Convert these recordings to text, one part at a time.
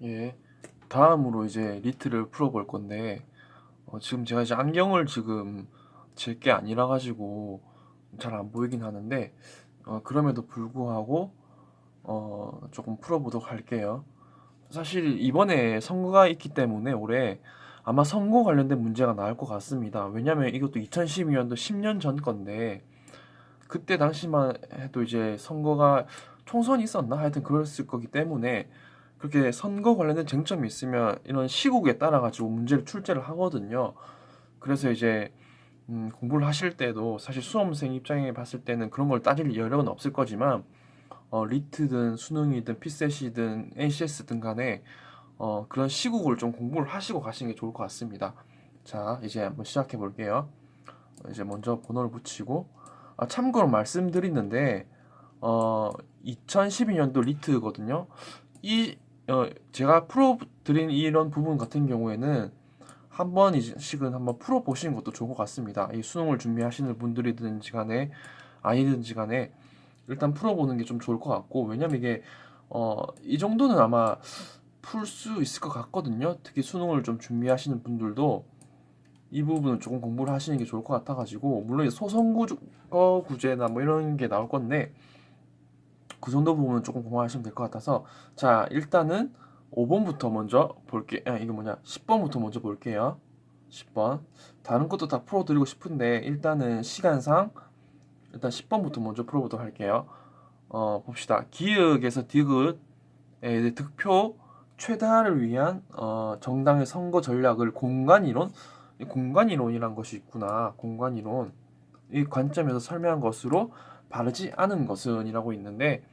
예, 다음으로 이제 리트를 풀어볼 건데, 지금 제가 이제 안경을 지금 질 게 아니라 가지고 잘 안 보이긴 하는데, 그럼에도 불구하고 조금 풀어보도록 할게요. 사실 이번에 선거가 있기 때문에 올해 아마 선거 관련된 문제가 나올 것 같습니다. 왜냐면 이것도 2012년도 10년 전 건데, 그때 당시만 해도 이제 선거가 총선이 있었나? 하여튼 그랬을 거기 때문에 그렇게 선거 관련된 쟁점이 있으면 이런 시국에 따라 가지고 문제를 출제를 하거든요. 그래서 이제 공부를 하실 때도 사실 수험생 입장에 봤을 때는 그런 걸 따질 여력은 없을 거지만 리트든 수능이든 피셋이든 ACS든 간에 그런 시국을 좀 공부를 하시고 가시는 게 좋을 것 같습니다. 자, 이제 한번 시작해 볼게요. 이제 먼저 번호를 붙이고 참고로 말씀드리는데 어, 2012년도 리트거든요. 이 제가 풀어드린 이런 부분 같은 경우에는 한 번씩은 한번 풀어보시는 것도 좋은 것 같습니다. 이 수능을 준비하시는 분들이든지 간에 아니든지 간에 일단 풀어보는 게 좀 좋을 것 같고, 왜냐면 이게 이 정도는 아마 풀 수 있을 것 같거든요. 특히 수능을 좀 준비하시는 분들도 이 부분은 조금 공부를 하시는 게 좋을 것 같아가지고, 물론 이제 소선거 구제나 뭐 이런 게 나올 건데 그 정도 부분은 조금 공부하시면 될 것 같아서, 자 일단은 5번부터 먼저 볼게. 이거 뭐냐, 10번부터 먼저 볼게요. 10번 다른 것도 다 풀어드리고 싶은데 일단은 시간상 일단 10번부터 먼저 풀어보도록 할게요. 봅시다. 기역에서 디귿의 이제 득표 최다를 위한 정당의 선거 전략을 공간이론, 이 공간이론이란 것이 있구나. 공간이론, 이 관점에서 설명한 것으로 바르지 않은 것은 이라고 있는데,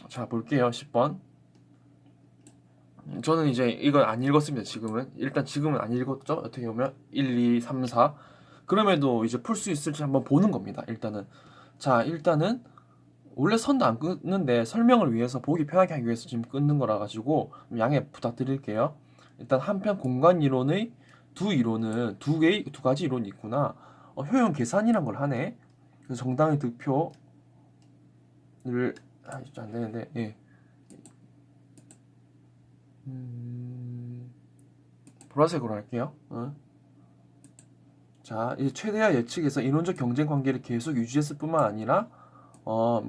자 볼게요. 10번. 저는 이제 이걸 안 읽었습니다. 지금은 일단 지금은 안 읽었죠. 어떻게 보면 1, 2, 3, 4. 그럼에도 이제 풀 수 있을지 한번 보는 겁니다. 일단은, 자 일단은 원래 선도 안 끊는데 설명을 위해서 보기 편하게 하기 위해서 지금 끊는 거라 가지고 양해 부탁드릴게요. 일단 한편 공간 이론의 두 이론은 두 가지 이론이 있구나. 효용 계산이란 걸 하네. 그래서 정당의 득표를 진짜 안 되는데, 예. 음, 보라색으로 할게요. 자, 이제 최대화 예측에서 이론적 경쟁 관계를 계속 유지했을 뿐만 아니라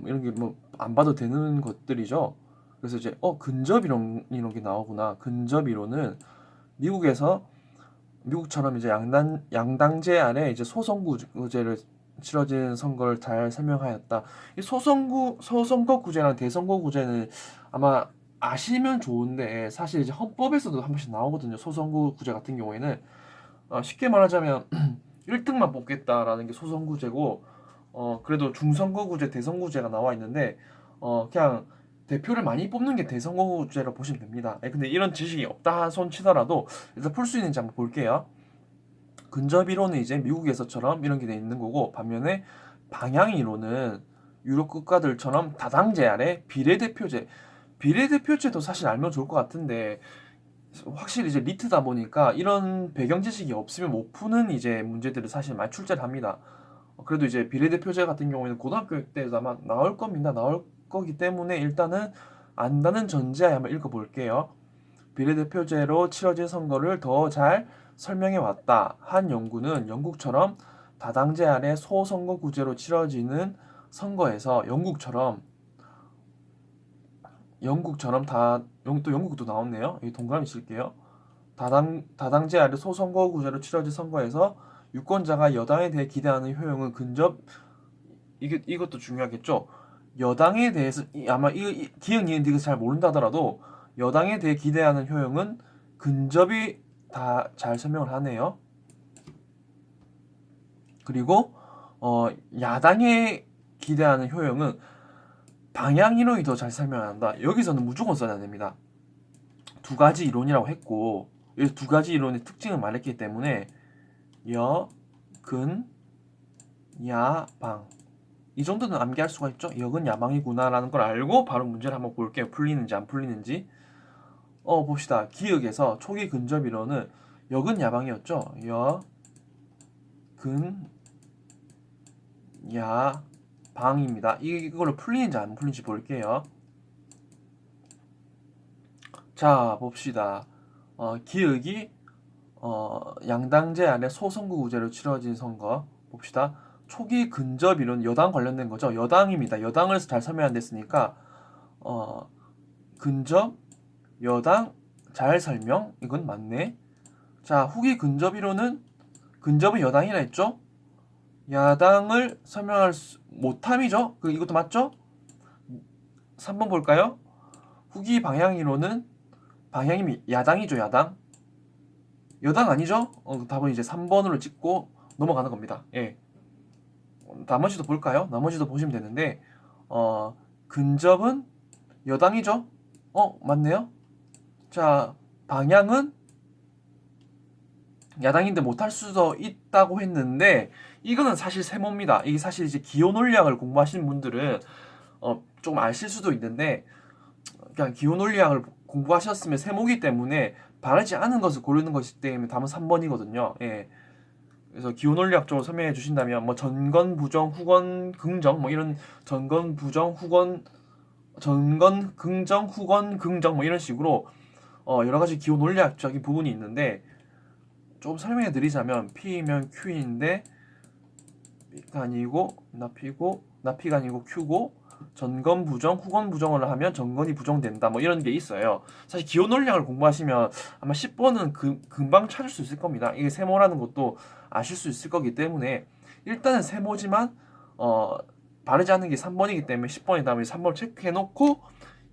이런 게 뭐 안 봐도 되는 것들이죠. 그래서 이제 근접 이런 게 나오구나. 근접 이론은 미국에서 미국처럼 이제 양당제 아래 이제 소선거구제를 치러진 선거를 잘 설명하였다. 이 소선거구제랑 대선거구제는 아마 아시면 좋은데, 사실 이제 헌법에서도 한 번씩 나오거든요. 소선거구제 같은 경우에는 쉽게 말하자면 1등만 뽑겠다라는 게 소선구제고, 그래도 중선거구제, 대선구제가 나와 있는데, 그냥 대표를 많이 뽑는 게 대선거구제라고 보시면 됩니다. 근데 이런 지식이 없다 손 치더라도 일단 풀 수 있는지 한번 볼게요. 근접 이론은 이제 미국에서처럼 이런 게 돼 있는 거고, 반면에 방향 이론은 유럽 국가들처럼 다당제 아래 비례대표제. 비례대표제도 사실 알면 좋을 것 같은데, 확실히 이제 리트다 보니까 이런 배경 지식이 없으면 못 푸는 이제 문제들을 사실 많이 출제를 합니다. 그래도 이제 비례대표제 같은 경우에는 고등학교 때도 아마 나올 겁니다. 나올 거기 때문에 일단은 안다는 전제하에 한번 읽어볼게요. 비례대표제로 치러진 선거를 더 잘 설명해 왔다. 한 연구는 영국처럼 다당제 아래 소선거구제로 치러지는 선거에서 영국처럼 또 영국도 나왔네요. 이 동그라미 칠게요. 다당제 아래 소선거구제로 치러진 선거에서 유권자가 여당에 대해 기대하는 효용은 근접, 이것도 중요하겠죠. 여당에 대해서 아마 기억 니은 디귿을 잘 모른다 하더라도 여당에 대해 기대하는 효용은 근접이 다 잘 설명을 하네요. 그리고 야당에 기대하는 효용은 방향 이론이 더 잘 설명한다. 여기서는 무조건 써야 됩니다. 두 가지 이론이라고 했고, 이 두 가지 이론의 특징을 말했기 때문에 여, 근, 야, 방, 이 정도는 암기할 수가 있죠. 역은 야망이구나라는 걸 알고 바로 문제를 한번 볼게요. 풀리는지 안 풀리는지. 봅시다. 기역에서 초기 근접 이론은 역은 야방이었죠. 역, 근, 야, 방입니다. 이걸로 풀리는지 안 풀리는지 볼게요. 자, 봅시다. 기역이 양당제 안에 소선거구제로 치러진 선거 봅시다. 초기 근접 이론 여당 관련된 거죠. 여당입니다. 여당을 잘 설명 안 됐으니까 근접 여당 잘 설명 이건 맞네. 자, 후기 근접 이론은 근접은 여당이라 했죠. 야당을 설명할 못함이죠. 이것도 맞죠? 3번 볼까요? 후기 방향 이론은 방향이 야당이죠. 야당. 여당 아니죠? 답은 이제 3번으로 찍고 넘어가는 겁니다. 예. 나머지도 볼까요? 나머지도 보시면 되는데 근접은 여당이죠? 맞네요. 자, 방향은 야당인데 못할 수도 있다고 했는데 이거는 사실 세모입니다. 이게 사실 이제 기호 논리학을 공부하시는 분들은 조금 아실 수도 있는데 그냥 기호 논리학을 공부하셨으면 세모기 때문에 바르지 않은 것을 고르는 것이기 때문에 답은 3번이거든요. 예. 그래서 기호 논리학 쪽으로 설명해 주신다면 뭐 전건 부정 후건 긍정 뭐 이런 전건 부정 후건 전건 긍정 후건 긍정 뭐 이런 식으로 여러 가지 기호 논리학적인 부분이 있는데 좀 설명해 드리자면 P면 Q인데 P가 아니고 나피가 아니고 Q고 전건 부정 후건 부정을 하면 전건이 부정된다 뭐 이런 게 있어요. 사실 기호 논리학을 공부하시면 아마 10번은 금방 찾을 수 있을 겁니다. 이게 세모라는 것도 아실 수 있을 거기 때문에 일단은 세모지만 바르지 않은 게 3번이기 때문에 10번이 다음에 3번 체크해 놓고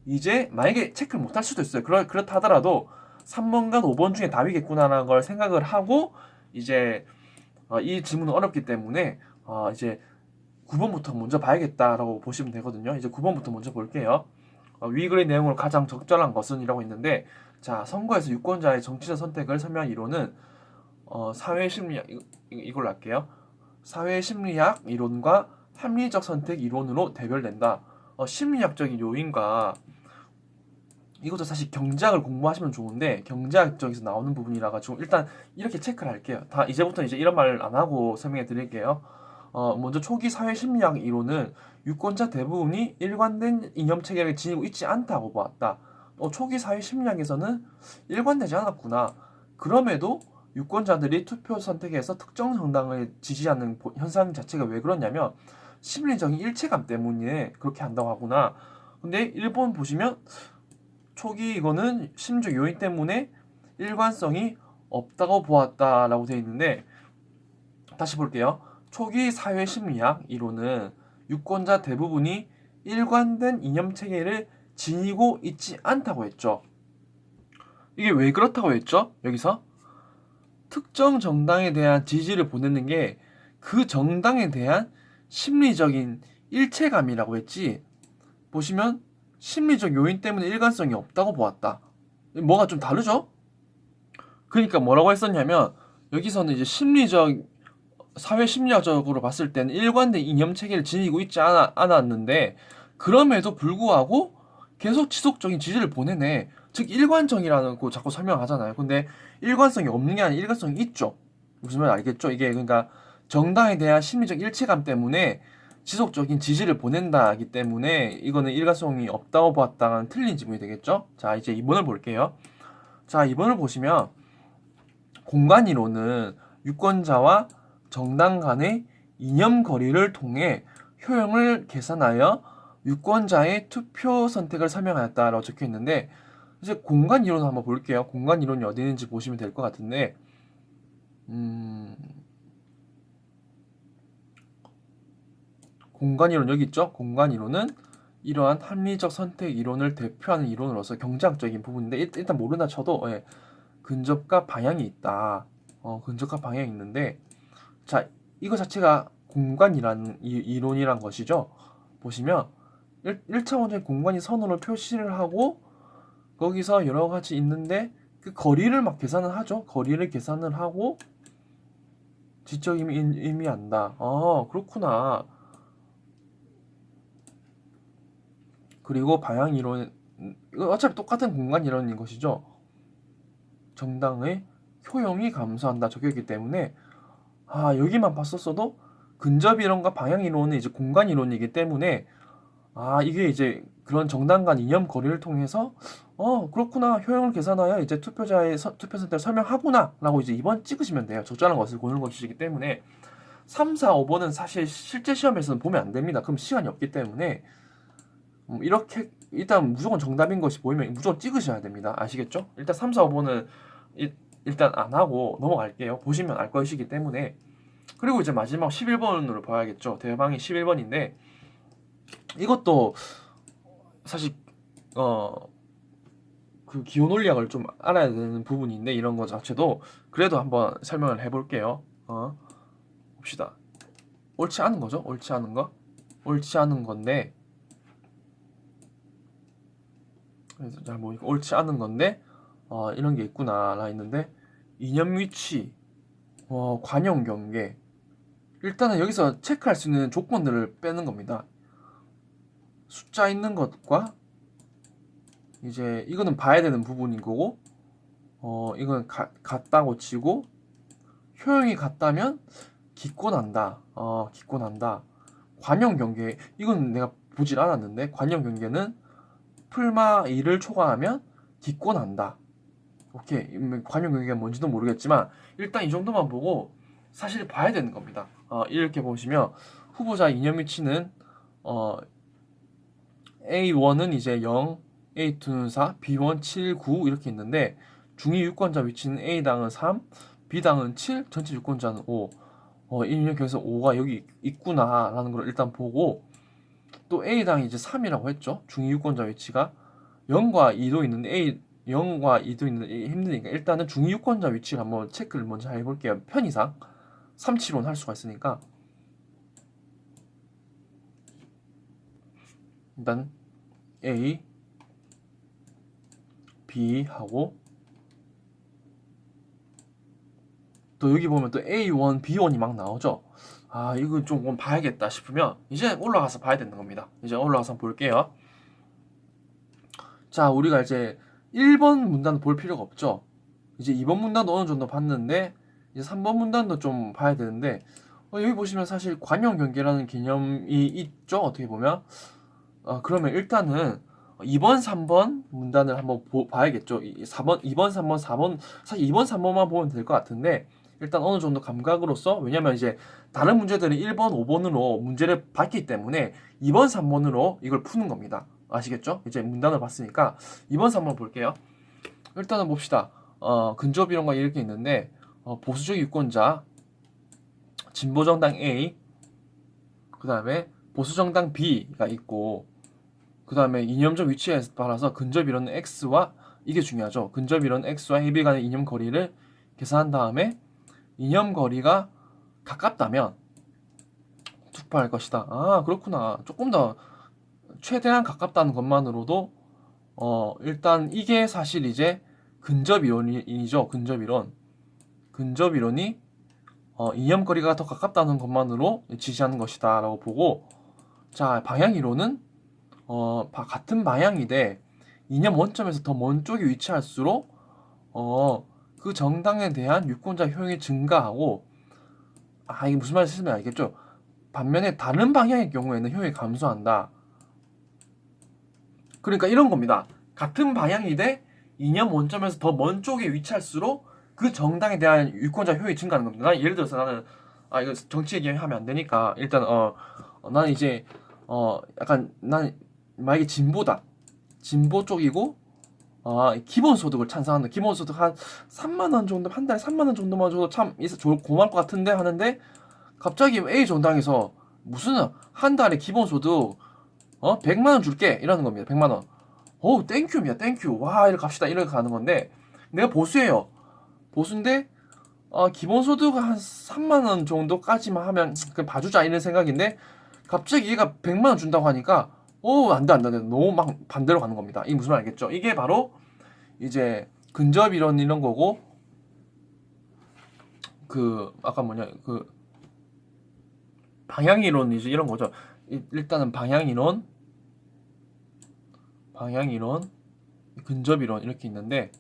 이제 만약에 체크를 못 할 수도 있어요. 그렇다 하더라도 3번과 5번 중에 답이겠구나라는 걸 생각을 하고 이제 이 질문은 어렵기 때문에 이제 9번부터 먼저 봐야겠다라고 보시면 되거든요. 이제 9번부터 먼저 볼게요. 위 글의 내용으로 가장 적절한 것은 이라고 있는데 자, 선거에서 유권자의 정치적 선택을 설명한 이론은 사회심리학 이걸로 할게요. 사회심리학 이론과 합리적 선택 이론으로 대별된다. 심리학적인 요인과 이것도 사실 경제학을 공부하시면 좋은데 경제학 쪽에서 나오는 부분이라 가지고 일단 이렇게 체크를 할게요. 다 이제부터 이제 이런 말 안 하고 설명해 드릴게요. 먼저 초기 사회심리학 이론은 유권자 대부분이 일관된 이념 체계를 지니고 있지 않다고 보았다. 초기 사회심리학에서는 일관되지 않았구나. 그럼에도 유권자들이 투표 선택에서 특정 정당을 지지하는 현상 자체가 왜 그러냐면 심리적인 일체감 때문에 그렇게 한다고 하구나. 근데 일본 보시면 초기 이거는 심리적 요인 때문에 일관성이 없다고 보았다라고 되어 있는데 다시 볼게요. 초기 사회심리학 이론은 유권자 대부분이 일관된 이념 체계를 지니고 있지 않다고 했죠. 이게 왜 그렇다고 했죠? 여기서 특정 정당에 대한 지지를 보내는 게 그 정당에 대한 심리적인 일체감이라고 했지. 보시면 심리적 요인 때문에 일관성이 없다고 보았다. 뭐가 좀 다르죠? 그러니까 뭐라고 했었냐면 여기서는 이제 사회 심리학적으로 봤을 때는 일관된 이념 체계를 지니고 있지 않았는데 그럼에도 불구하고 계속 지속적인 지지를 보내네. 즉 일관성이라는 거 자꾸 설명하잖아요. 근데 일관성이 없는 게 아니라 일관성이 있죠. 무슨 말인지 알겠죠? 이게 그러니까 정당에 대한 심리적 일체감 때문에 지속적인 지지를 보낸다기 때문에 이거는 일관성이 없다고 봤다는 틀린 지문이 되겠죠? 자, 이제 2번을 볼게요. 자, 2번을 보시면 공간 이론은 유권자와 정당 간의 이념 거리를 통해 효용을 계산하여 유권자의 투표 선택을 설명하였다라고 적혀 있는데 이제 공간 이론을 한번 볼게요. 공간 이론이 어디 있는지 보시면 될 것 같은데 공간 이론 여기 있죠? 공간 이론은 이러한 합리적 선택 이론을 대표하는 이론으로서 경제학적인 부분인데 일단 모른다 쳐도 근접과 방향이 있다. 근접과 방향이 있는데 자, 이거 자체가 공간이라는 이론이란 것이죠. 보시면 1차원적인 공간이 선으로 표시를 하고 거기서 여러 가지 있는데 그 거리를 막 계산을 하죠. 거리를 계산을 하고 지적 의미한다. 그렇구나. 그리고 방향 이론 이거 어차피 똑같은 공간 이론인 것이죠. 정당의 효용이 감소한다 적혀있기 때문에 여기만 봤었어도 근접 이론과 방향 이론은 이제 공간 이론이기 때문에 이게 이제 그런 정당 간 이념 거래를 통해서 그렇구나, 효용을 계산하여 이제 투표 선택을 설명하구나 라고 이제 2번 찍으시면 돼요. 적절한 것을 고르는 것이기 때문에 3, 4, 5번은 사실 실제 시험에서는 보면 안 됩니다. 그럼 시간이 없기 때문에 이렇게 일단 무조건 정답인 것이 보이면 무조건 찍으셔야 됩니다. 아시겠죠? 일단 3, 4, 5번은 일단 안 하고 넘어갈게요. 보시면 알 것이기 때문에. 그리고 이제 마지막 11번으로 봐야겠죠. 대방이 11번인데 이것도 사실 그 기호 논리학을 좀 알아야 되는 부분인데 이런 거 자체도 그래도 한번 설명을 해볼게요. 봅시다. 옳지 않은 거죠? 옳지 않은 거? 옳지 않은 건데 잘 보니까 옳지 않은 건데 이런 게 있구나라 있는데 이념 위치, 관용 경계. 일단은 여기서 체크할 수 있는 조건들을 빼는 겁니다. 숫자 있는 것과 이제 이거는 봐야 되는 부분인 거고 이건 같다고 치고 효용이 같다면 기권한다. 기권한다. 관용 경계 이건 내가 보질 않았는데 관용 경계는 풀마 2를 초과하면 기권한다. 오케이. 관용 경계가 뭔지도 모르겠지만 일단 이 정도만 보고 사실 봐야 되는 겁니다. 이렇게 보시면 후보자 이념 위치는 A1은 이제 0, A2는 4, B1 7, 9 이렇게 있는데 중위 유권자 위치는 A당은 3, B당은 7, 전체 유권자는 5. 이렇게해서 5가 여기 있구나라는 걸 일단 보고 또 A당이 이제 3이라고 했죠. 중위 유권자 위치가 0과 2도 있는데 0과 2도 있는데 힘드니까 일단은 중위 유권자 위치를 한번 체크를 먼저 해볼게요. 편의상 3, 7, 5는 할 수가 있으니까 일단 A, B 하고 또 여기 보면 또 A1, B1이 막 나오죠. 이거 좀 봐야겠다 싶으면 이제 올라가서 봐야 되는 겁니다. 이제 올라가서 볼게요. 자, 우리가 이제 1번 문단 볼 필요가 없죠. 이제 2번 문단도 어느 정도 봤는데 이제 3번 문단도 좀 봐야 되는데 여기 보시면 사실 관용 경계라는 개념이 있죠. 어떻게 보면 그러면 일단은 2번, 3번 문단을 한번 봐야겠죠. 4번, 2번, 3번, 4번 사실 2번, 3번만 보면 될 것 같은데 일단 어느 정도 감각으로서 왜냐면 이제 다른 문제들은 1번, 5번으로 문제를 봤기 때문에 2번, 3번으로 이걸 푸는 겁니다. 아시겠죠? 이제 문단을 봤으니까 2번, 3번 볼게요. 일단은 봅시다. 근접 이론과 이렇게 있는데 보수적 유권자 진보정당 A 그 다음에 보수정당 B가 있고 그 다음에 이념적 위치에 따라서 근접 이론 X와 이게 중요하죠. 근접 이론 X와 AB 간의 이념 거리를 계산한 다음에 이념 거리가 가깝다면 투표할 것이다. 그렇구나. 조금 더 최대한 가깝다는 것만으로도 일단 이게 사실 이제 근접 이론이죠. 근접 이론. 근접 이론이 이념 거리가 더 가깝다는 것만으로 지시하는 것이다 라고 보고 자 방향 이론은 같은 방향이 돼 이념 원점에서 더 먼 쪽에 위치할수록 그 정당에 대한 유권자 효용이 증가하고 이게 무슨 말인지 쓰면 알겠죠? 반면에 다른 방향의 경우에는 효용이 감소한다. 그러니까 이런 겁니다. 같은 방향이 돼 이념 원점에서 더 먼 쪽에 위치할수록 그 정당에 대한 유권자 효용이 증가하는 겁니다. 예를 들어서 나는 이거 정치 얘기하면 안 되니까 일단 나는 이제 약간 난 만약에 진보다. 진보 쪽이고 기본소득을 찬성한다. 기본소득 한 3만 원 정도 한 달에 3만 원 정도만 줘도 참 고마울 것 같은데 하는데 갑자기 A 정당에서 무슨 한 달에 기본소득 100만 원 줄게 이러는 겁니다. 100만 원. 땡큐입니다. 땡큐. 와, 이렇게 갑시다. 이렇게 가는 건데 내가 보수예요. 보수인데 기본소득 한 3만 원 정도까지만 하면 그냥 봐주자 이런 생각인데 갑자기 얘가 100만 원 준다고 하니까 안 돼. 너무 막 반대로 가는 겁니다. 이게 무슨 말 알겠죠? 이게 바로 이제 근접 이론 이런 거고 아까 그 방향 이론 이제 이런 거죠. 일단은 방향 이론, 근접 이론 이렇게 있는데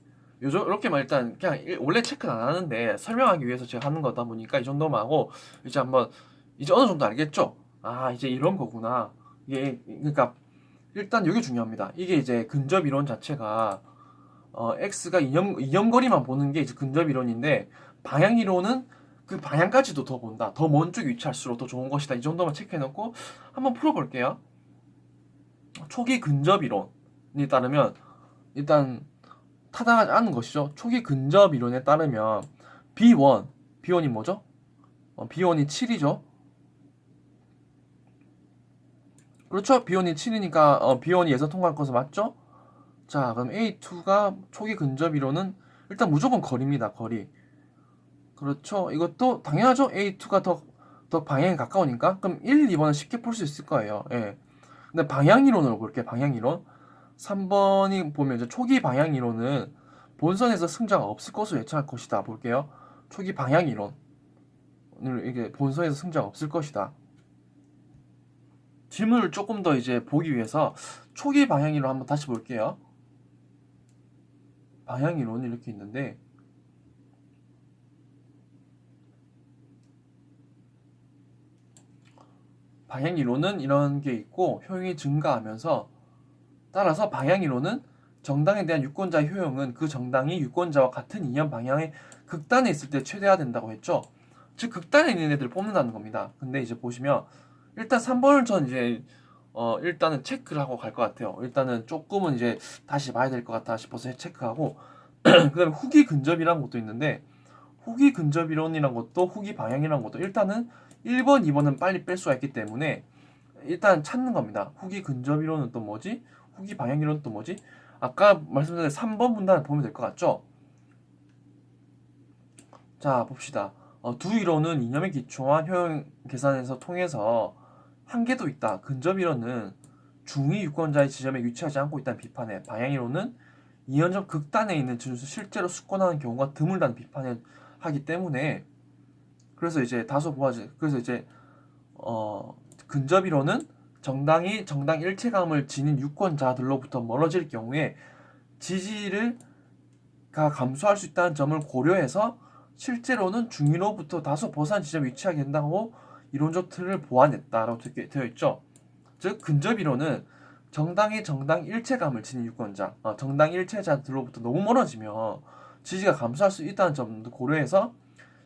요즘 이렇게만 일단 그냥 원래 체크는 안 하는데 설명하기 위해서 제가 하는 거다 보니까 이 정도만 하고 이제 어느 정도 알겠죠? 이제 이런 거구나. 이게 그러니까 일단 이게 중요합니다. 이게 이제 근접 이론 자체가 x가 이념거리만 보는 게 이제 근접 이론인데, 방향 이론은 그 방향까지도 더 본다. 더 먼 쪽에 위치할수록 더 좋은 것이다. 이 정도만 체크해놓고 한번 풀어볼게요. 초기 근접 이론에 따르면 일단 타당하지 않은 것이죠. 초기 근접 이론에 따르면 B1이 뭐죠? B1이 7이죠. 그렇죠? B1이 7이니까 B1이 예상 통과할 것은 맞죠? 자, 그럼 A2가 초기 근접 이론은 일단 무조건 거리입니다. 거리. 그렇죠? 이것도 당연하죠? A2가 더 방향에 가까우니까. 그럼 1, 2번은 쉽게 풀 수 있을 거예요. 예. 근데 방향 이론으로 볼게요. 방향 이론. 3번이 보면 이제 초기 방향 이론은 본선에서 승자가 없을 것으로 예측할 것이다. 볼게요. 초기 방향 이론을 이게 본선에서 승자가 없을 것이다. 질문을 조금 더 이제 보기 위해서 초기 방향 이론 한번 다시 볼게요. 방향 이론이 이렇게 있는데, 방향 이론은 이런 게 있고 효용이 증가하면서, 따라서 방향 이론은 정당에 대한 유권자의 효용은 그 정당이 유권자와 같은 이념 방향의 극단에 있을 때 최대화된다고 했죠. 즉 극단에 있는 애들을 뽑는다는 겁니다. 근데 이제 보시면 일단 3번을 전 이제 일단은 체크를 하고 갈 것 같아요. 일단은 조금은 이제 다시 봐야 될 것 같다 싶어서 체크하고 그다음에 후기 근접이라는 것도 있는데, 후기 근접 이론이란 것도 후기 방향이라는 것도 일단은 1번, 2번은 빨리 뺄 수가 있기 때문에 일단 찾는 겁니다. 후기 근접 이론은 또 뭐지? 후기 방향 이론은 또 뭐지? 아까 말씀드린 3번 문단을 보면 될 것 같죠? 자, 봅시다. 두 이론은 이념에 기초한 효용 계산에서 통해서 한계도 있다. 근접 이론은 중위 유권자의 지점에 위치하지 않고 있다는 비판에, 방향 이론은 이념적 극단에 있는 진수 실제로 숙권하는 경우가 드물다는 비판을 하기 때문에, 그래서 이제 다소 보아지, 그래서 이제 근접 이론은 정당이 정당 일체감을 지닌 유권자들로부터 멀어질 경우에 지지를 감소할 수 있다는 점을 고려해서 실제로는 중위로부터 다소 벗어난 지점에 위치하게 된다고 이론적 틀을 보완했다라고 되어 있죠. 즉 근접 이론은 정당이 정당 일체감을 지닌 유권자, 정당 일체자들로부터 너무 멀어지면 지지가 감소할 수 있다는 점도 고려해서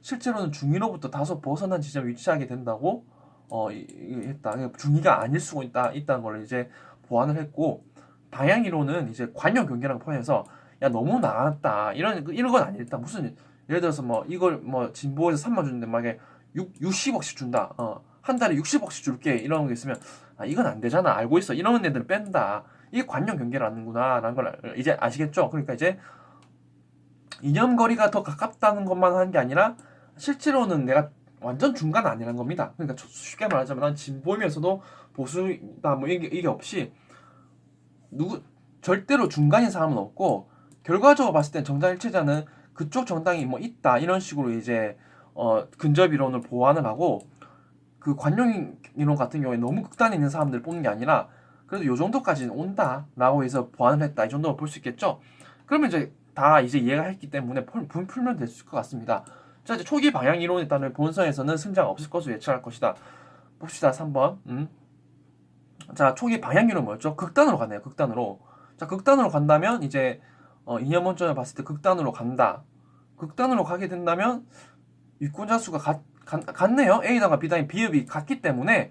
실제로는 중위로부터 다소 벗어난 지점에 위치하게 된다고 했다. 중위가 아닐 수가 있다는 걸 이제 보완을 했고, 방향 이론은 이제 관용 경계랑 포함해서 야 너무 나갔다 이런 건 아니다. 무슨 예를 들어서 뭐 이걸 뭐 진보에서 3만 주는데 막에 60억씩 준다. 한 달에 60억씩 줄게 이런 게 있으면 이건 안 되잖아. 알고 있어. 이런 애들은 뺀다. 이게 관용 경계라는구나라는 걸 이제 아시겠죠? 그러니까 이제 이념거리가 더 가깝다는 것만 하는 게 아니라 실제로는 내가 완전 중간 아니라는 겁니다. 그러니까 쉽게 말하자면 난 진보이면서도 보수다 뭐 이게 없이 절대로 중간인 사람은 없고, 결과적으로 봤을 땐 정당 일체자는 그쪽 정당이 뭐 있다 이런 식으로 이제 근접 이론을 보완을 하고, 그 관용 이론 같은 경우에 너무 극단에 있는 사람들 뽑는 게 아니라 그래도 요 정도까지는 온다라고 해서 보완을 했다, 이 정도로 볼 수 있겠죠. 그러면 이제 다 이제 이해가 했기 때문에 풀면 될 수 있을 것 같습니다. 자, 이제 초기 방향 이론에 따른 본선에서는 승자가 없을 것으로 예측할 것이다. 봅시다. 3번. 자, 초기 방향 이론 뭐였죠? 극단으로 가네요. 극단으로. 자, 극단으로 간다면 이제 이념 원점을 봤을 때 극단으로 간다. 극단으로 가게 된다면 유권자 수가 같네요. A당과 B당의 비읍이 같기 때문에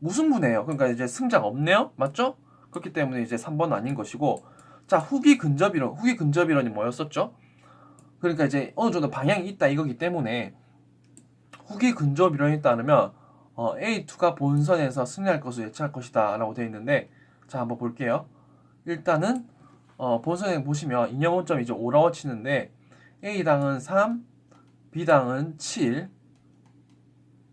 무승부네요. 그러니까 이제 승자가 없네요. 맞죠? 그렇기 때문에 이제 3번은 아닌 것이고, 자, 후기 근접 이론. 후기 근접 이론이 뭐였었죠? 그러니까 이제 어느 정도 방향이 있다 이거기 때문에 후기 근접 이론에 따르면 A2가 본선에서 승리할 것으로 예측할 것이다 라고 되어 있는데, 자, 한번 볼게요. 일단은 본선에 보시면 이념 원점이 이제 5라고 치는데 A당은 3, B당은 7,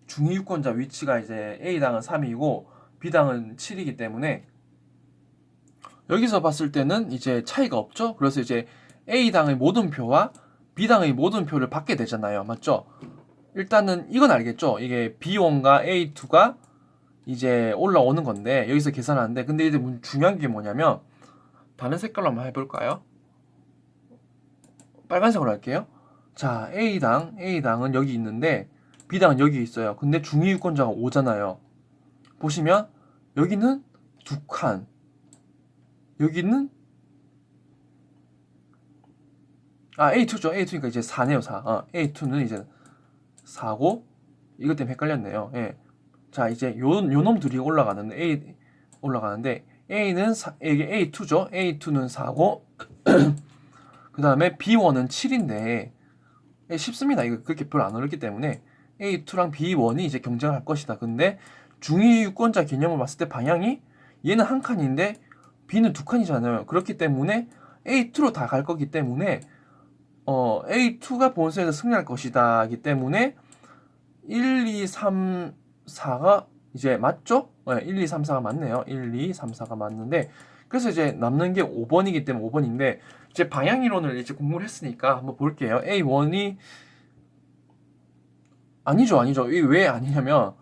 중위 유권자 위치가 이제 A당은 3이고 B당은 7이기 때문에 여기서 봤을 때는 이제 차이가 없죠. 그래서 이제 A당의 모든 표와 B당의 모든 표를 받게 되잖아요. 맞죠? 일단은 이건 알겠죠. 이게 B1과 A2가 이제 올라오는 건데 여기서 계산하는데, 근데 이제 중요한 게 뭐냐면 다른 색깔로 한번 해볼까요? 빨간색으로 할게요. 자, A당은 여기 있는데 B당은 여기 있어요. 근데 중위 유권자가 5잖아요. 보시면 여기는 2칸, 여기는 A2죠. A2니까 이제 4네요. 4. A2는 이제 4고 이것 때문에 헷갈렸네요. 예. 자, 이제 요놈 둘이 올라가는데 A는 이게 A2죠. A2는 4고 그 다음에 B1은 7인데 쉽습니다. 이거 그렇게 별로 안 어렵기 때문에 A2랑 B1이 이제 경쟁을 할 것이다. 근데 중위 유권자 개념을 봤을 때 방향이 얘는 한 칸인데 B는 두 칸이잖아요. 그렇기 때문에 A2로 다 갈 거기 때문에 A2가 본선에서 승리할 것이다기 때문에 1, 2, 3, 4가 이제 맞죠? 네, 1, 2, 3, 4가 맞네요. 1, 2, 3, 4가 맞는데 그래서 이제 남는 게 5번이기 때문에 5번인데 이제 방향 이론을 이제 공부를 했으니까 한번 볼게요. A1이 아니죠. 이게 왜 아니냐면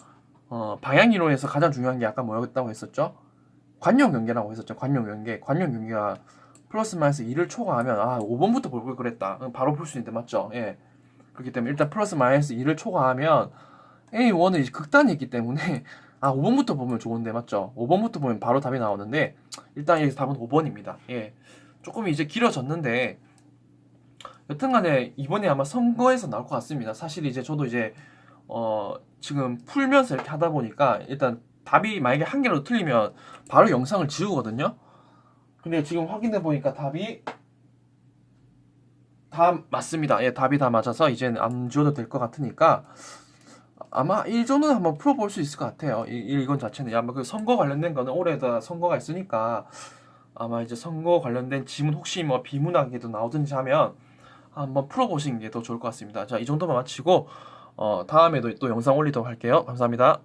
방향 이론에서 가장 중요한 게 아까 뭐였다고 했었죠? 관용 경계라고 했었죠. 관용 경계. 관용 경계가 플러스 마이너스 2를 초과하면 5번부터 볼 걸 그랬다. 바로 볼 수 있는데 맞죠? 예. 그렇기 때문에 일단 플러스 마이너스 2를 초과하면 A1은 이제 극단이 있기 때문에 5번부터 보면 좋은데 맞죠? 5번부터 보면 바로 답이 나오는데 일단 여기서 답은 5번입니다. 예. 조금 이제 길어졌는데 여튼간에 이번에 아마 선거에서 나올 것 같습니다. 사실 이제 저도 이제 지금 풀면서 이렇게 하다 보니까 일단 답이 만약에 한 개로 틀리면 바로 영상을 지우거든요. 근데 지금 확인해 보니까 답이 다 맞습니다. 예, 답이 다 맞아서 이제는 안 지워도 될 것 같으니까 아마 이 정도는 한번 풀어볼 수 있을 것 같아요. 이건 자체는 아마 그 선거 관련된 거는 올해다 선거가 있으니까 아마 이제 선거 관련된 지문 혹시 뭐 비문학에도 나오든지 하면 한번 풀어보시는 게 더 좋을 것 같습니다. 자, 이 정도만 마치고 다음에도 또 영상 올리도록 할게요. 감사합니다.